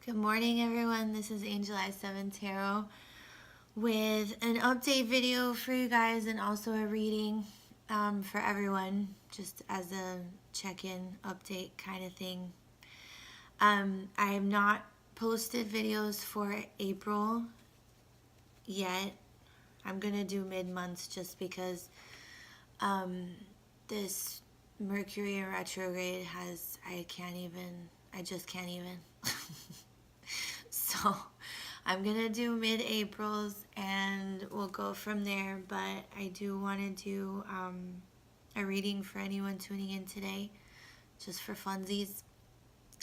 Good morning, everyone. This is Angel Eye 7 Tarot with an update video for you guys and also a reading for everyone, just as a check-in update kind of thing. I have not posted videos for April yet. I'm going to do mid-months just because this Mercury in retrograde I just can't even. So I'm gonna do mid-Aprils and we'll go from there, but I do want to do a reading for anyone tuning in today, just for funsies,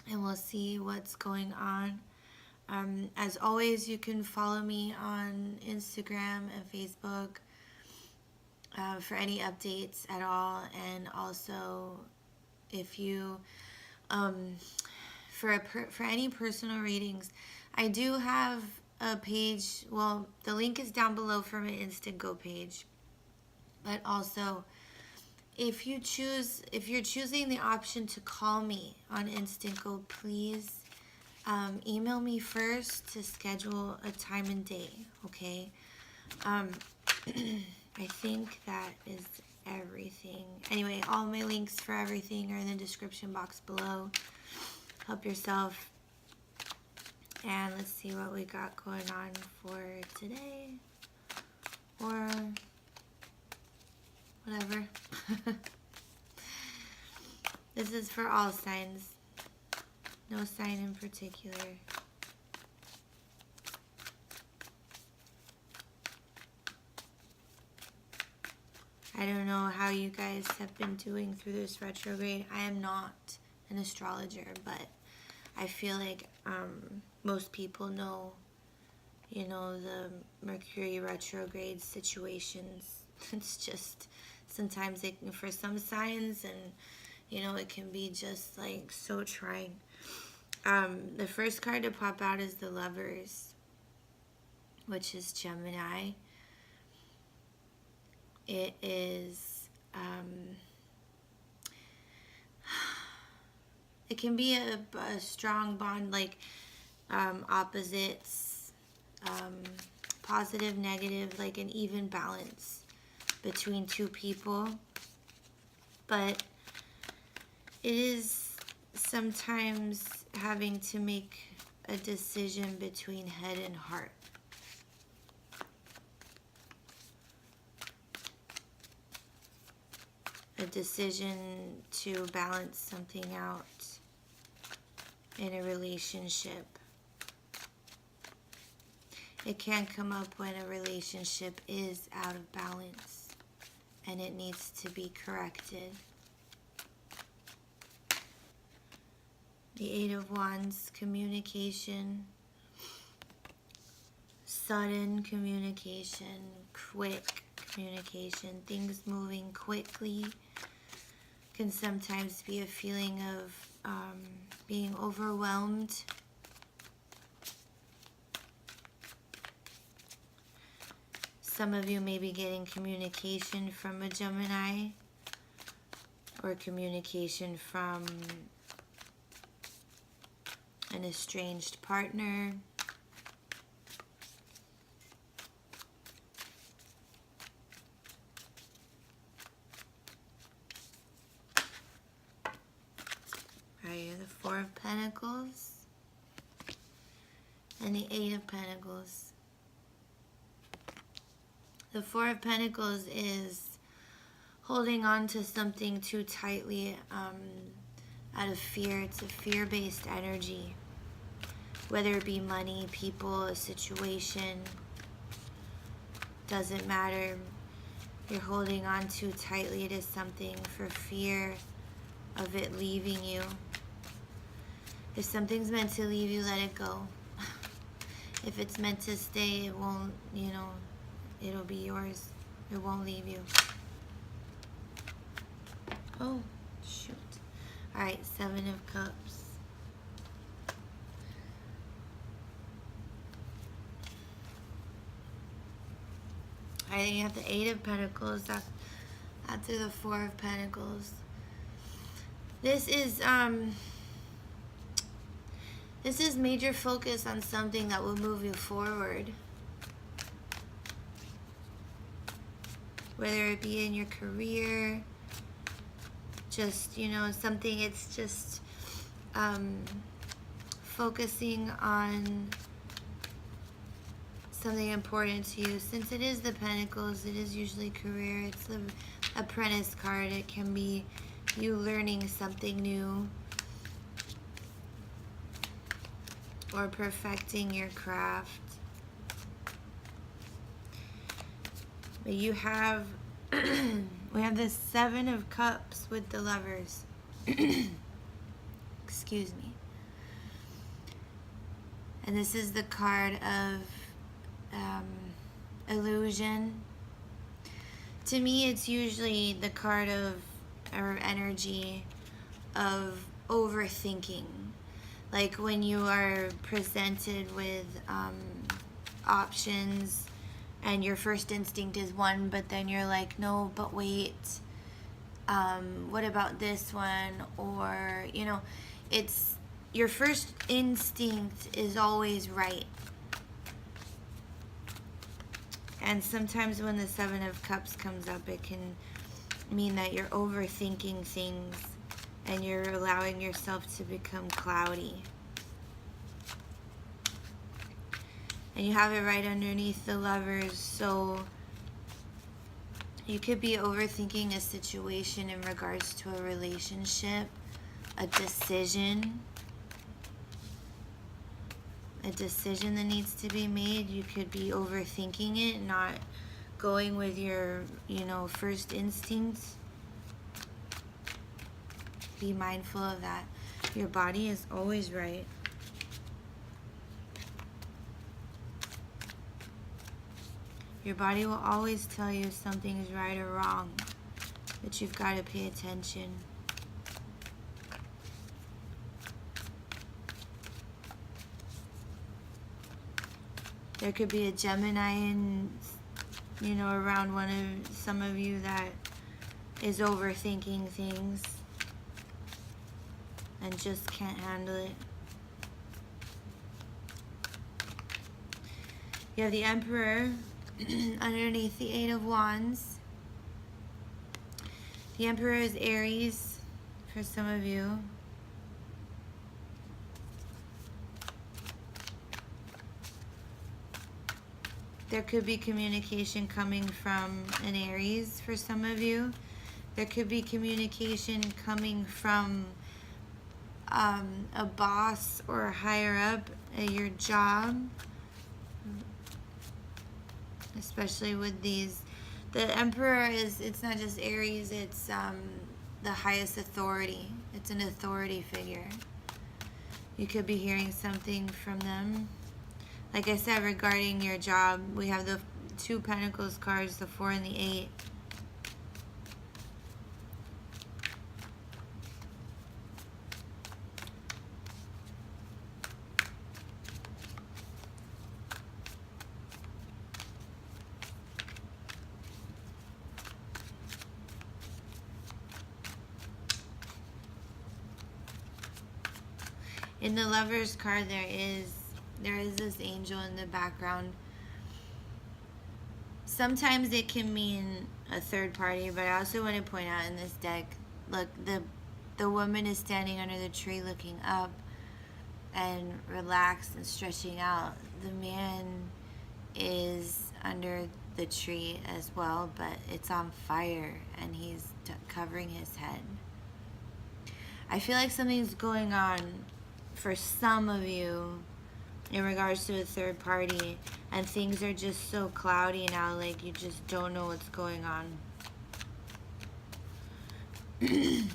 and we'll see what's going on. As always, you can follow me on Instagram and Facebook for any updates at all, and also if you for any personal readings, I do have a page. Well, the link is down below for my Instantgo page. But also, if you're choosing the option to call me on Instantgo, please email me first to schedule a time and day, okay? I think that is everything. Anyway, all my links for everything are in the description box below. Help yourself. And let's see what we got going on for today, or whatever. This is for all signs, no sign in particular. I don't know how you guys have been doing through this retrograde. I am not an astrologer, but I feel like most people know, the Mercury retrograde situations. It's just sometimes for some signs, and it can be just like so trying. The first card to pop out is the Lovers, which is Gemini. It is it can be a strong bond, like opposites, positive, negative, like an even balance between two people. But it is sometimes having to make a decision between head and heart. A decision to balance something out in a relationship. It can come up when a relationship is out of balance and it needs to be corrected. The Eight of Wands, communication, sudden communication, quick communication, things moving quickly. Can sometimes be a feeling of being overwhelmed. Some of you may be getting communication from a Gemini, or communication from an estranged partner. The Four of Pentacles and the Eight of Pentacles. The Four of Pentacles is holding on to something too tightly out of fear. It's a fear-based energy, whether it be money, people, a situation, doesn't matter. You're holding on too tightly to something for fear of it leaving you. If something's meant to leave you, let it go. If it's meant to stay, it won't, it'll be yours. It won't leave you. Oh, shoot. Alright, Seven of Cups. Alright, then you have the Eight of Pentacles after the Four of Pentacles. This is This is major focus on something that will move you forward. Whether it be in your career, just, something, it's just focusing on something important to you. Since it is the Pentacles, it is usually career. It's the Apprentice card. It can be you learning something new or perfecting your craft. But you have, we have the Seven of Cups with the Lovers. Excuse me. And this is the card of illusion. To me, it's usually the card of, or energy of overthinking. Like when you are presented with options and your first instinct is one, but then you're like, no, but wait, what about this one? Or, it's your first instinct is always right. And sometimes when the Seven of Cups comes up, it can mean that you're overthinking things and you're allowing yourself to become cloudy. And you have it right underneath the Lovers, so you could be overthinking a situation in regards to a relationship, a decision that needs to be made. You could be overthinking it, not going with your, first instincts. Be mindful of that. Your body is always right. Your body will always tell you if something is right or wrong, but you've got to pay attention. There could be a Gemini in, around some of you that is overthinking things and just can't handle it. You have the Emperor underneath the Eight of Wands. The Emperor is Aries for some of you. There could be communication coming from an Aries for some of you. There could be communication coming from a boss or a higher up at your job. Especially with these. The Emperor it's not just Aries, it's the highest authority. It's an authority figure. You could be hearing something from them. Like I said, regarding your job, we have the Two Pentacles cards, the 4 and the 8. In the Lovers card, there is this angel in the background. Sometimes it can mean a third party, but I also want to point out in this deck, look, the woman is standing under the tree looking up and relaxed and stretching out. The man is under the tree as well, but it's on fire and he's covering his head. I feel like something's going on for some of you in regards to a third party, and things are just so cloudy now, like you just don't know what's going on. Let's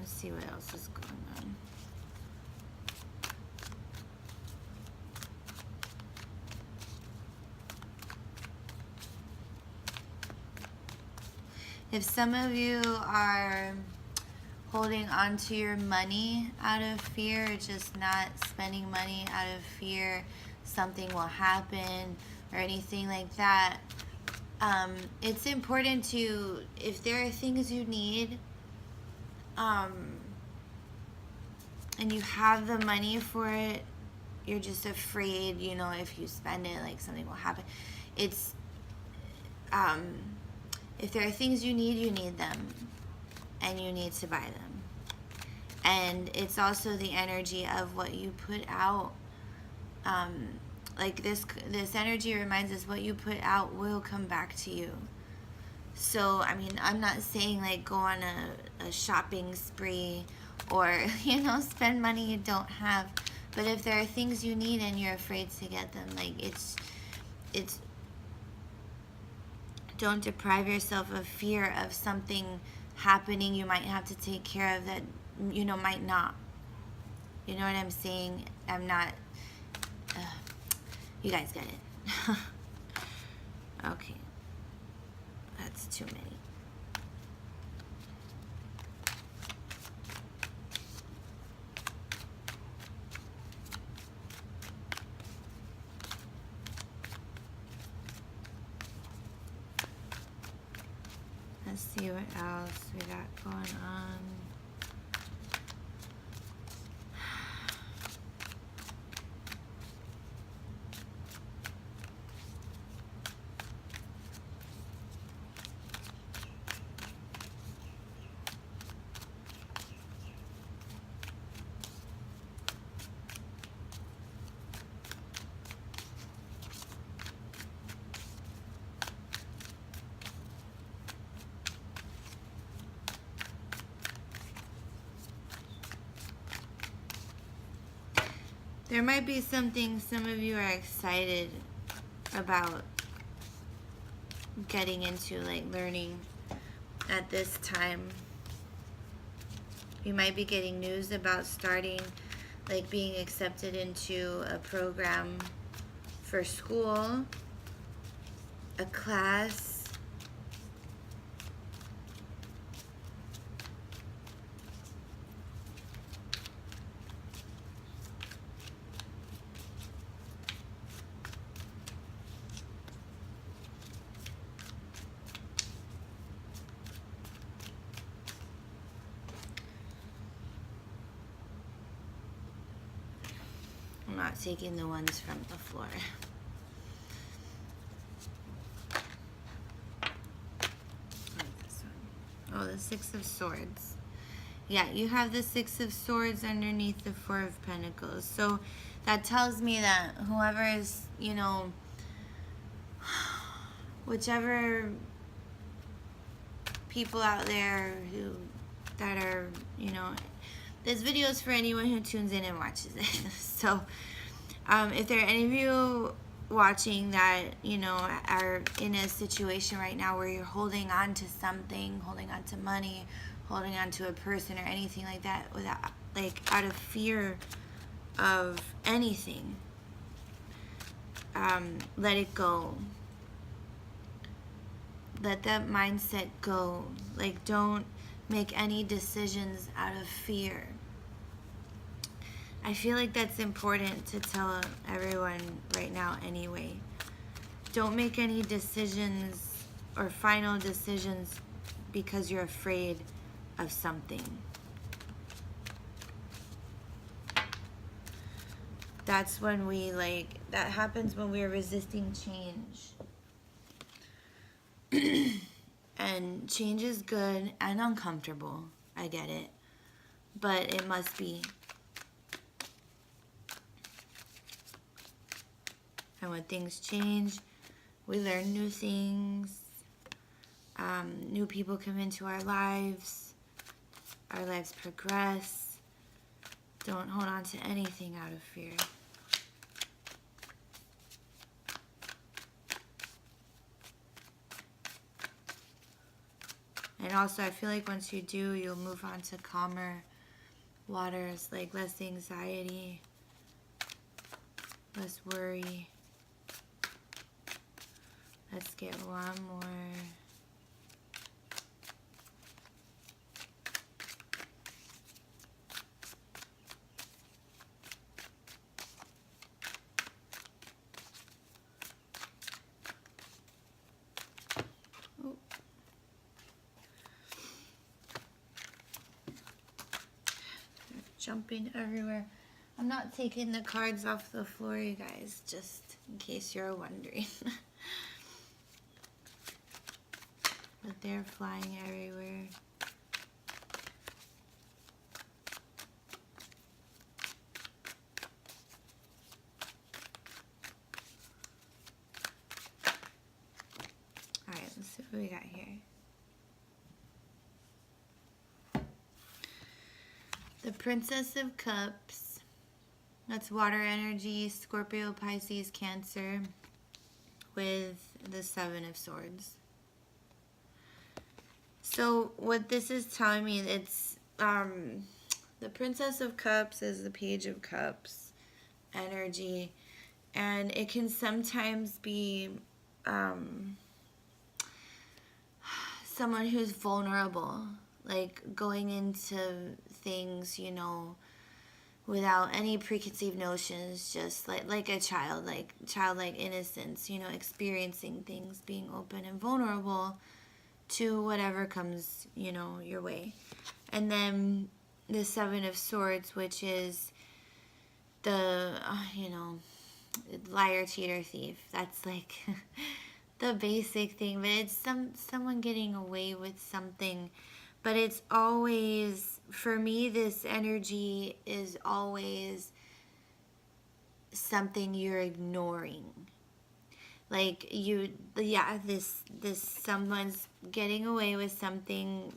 see what else is going on. If some of you are holding on to your money out of fear, just not spending money out of fear something will happen or anything like that, it's important to, if there are things you need, and you have the money for it, you're just afraid, you know, if you spend it, like something will happen. It's, if there are things you need them, and you need to buy them. And it's also the energy of what you put out. Like this energy reminds us what you put out will come back to you. So, I mean, I'm not saying like go on a shopping spree or, you know, spend money you don't have. But if there are things you need and you're afraid to get them, like it's don't deprive yourself of fear of something happening you might have to take care of that, you know, might not. You know what I'm saying? I'm not, you guys get it. Okay. That's too many. Let's see what else we got going on. There might be something some of you are excited about getting into, like learning at this time. You might be getting news about starting, like being accepted into a program for school, a class. I'm not taking the ones from the floor. Like this one. Oh, the Six of Swords. Yeah, you have the Six of Swords underneath the Four of Pentacles. So that tells me that whoever is, you know, whichever people out there that are, you know, this video is for anyone who tunes in and watches it. So if there are any of you watching that, you know, are in a situation right now where you're holding on to something, holding on to money, holding on to a person or anything like that, without, like, out of fear of anything, let it go. Let that mindset go. Like, don't make any decisions out of fear. I feel like that's important to tell everyone right now anyway. Don't make any decisions or final decisions because you're afraid of something. That's when we, like, that happens when we're resisting change. And change is good and uncomfortable. I get it. But it must be. And when things change, we learn new things. New people come into our lives progress. Don't hold on to anything out of fear. And also, I feel like once you do, you'll move on to calmer waters, like less anxiety, less worry. Let's get one more. jumping everywhere. I'm not taking the cards off the floor, you guys, just in case you're wondering. But they're flying everywhere. Alright, let's see what we got here. The Princess of Cups. That's water energy, Scorpio, Pisces, Cancer, with the Seven of Swords. So what this is telling me, it's the Princess of Cups is the Page of Cups energy, and it can sometimes be someone who's vulnerable, like going into things, you know, without any preconceived notions, just like a child, like childlike innocence, you know, experiencing things, being open and vulnerable to whatever comes, you know, your way. And then the Seven of Swords, which is the, you know, liar, cheater, thief. That's like the basic thing, but it's someone getting away with something. But it's always, for me, this energy is always something you're ignoring. Like this someone's getting away with something,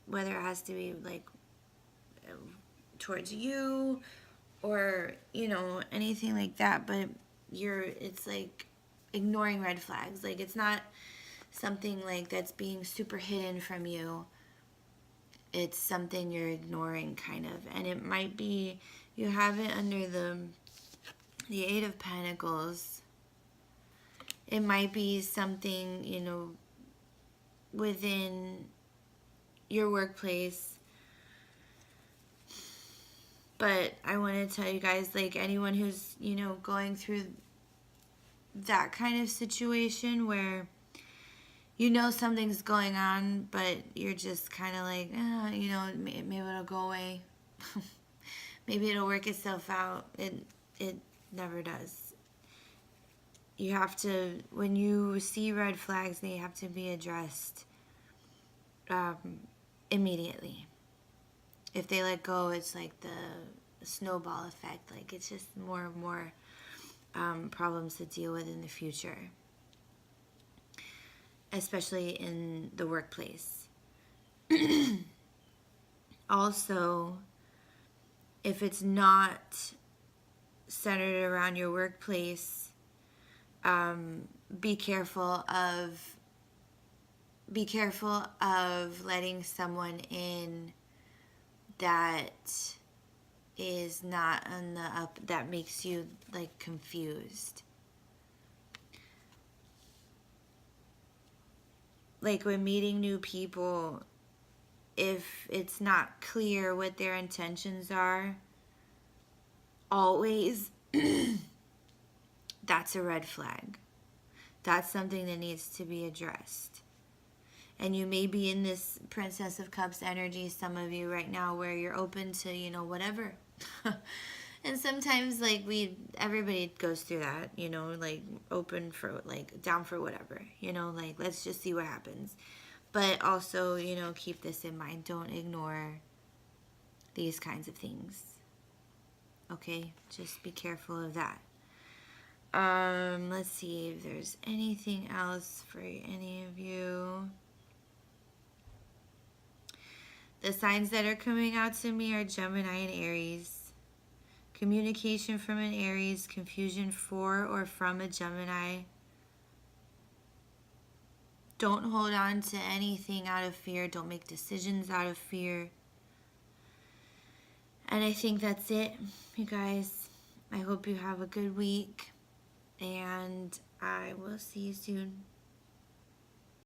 whether it has to be like towards you or, you know, anything like that, but it's like ignoring red flags. Like, it's not something like that's being super hidden from you. It's something you're ignoring, kind of. And it might be, you have it under the Eight of Pentacles. It might be something, you know, within your workplace. But I want to tell you guys, like, anyone who's, you know, going through that kind of situation where you know something's going on, but you're just kind of like, you know, maybe it'll go away. Maybe it'll work itself out. It never does. You have to, when you see red flags, they have to be addressed immediately. If they let go, it's like the snowball effect. Like, it's just more and more problems to deal with in the future, especially in the workplace. Also, if it's not centered around your workplace, be careful of letting someone in that is not on the up, that makes you like confused. Like, when meeting new people, if it's not clear what their intentions are, always, that's a red flag. That's something that needs to be addressed. And you may be in this Princess of Cups energy, some of you right now, where you're open to, you know, whatever. And sometimes, like, everybody goes through that, you know, like, open for, like, down for whatever, you know, like, let's just see what happens. But also, you know, keep this in mind. Don't ignore these kinds of things. Okay? Just be careful of that. Let's see if there's anything else for any of you. The signs that are coming out to me are Gemini and Aries. Communication from an Aries, confusion for or from a Gemini. Don't hold on to anything out of fear. Don't make decisions out of fear. And I think that's it, you guys. I hope you have a good week, and I will see you soon.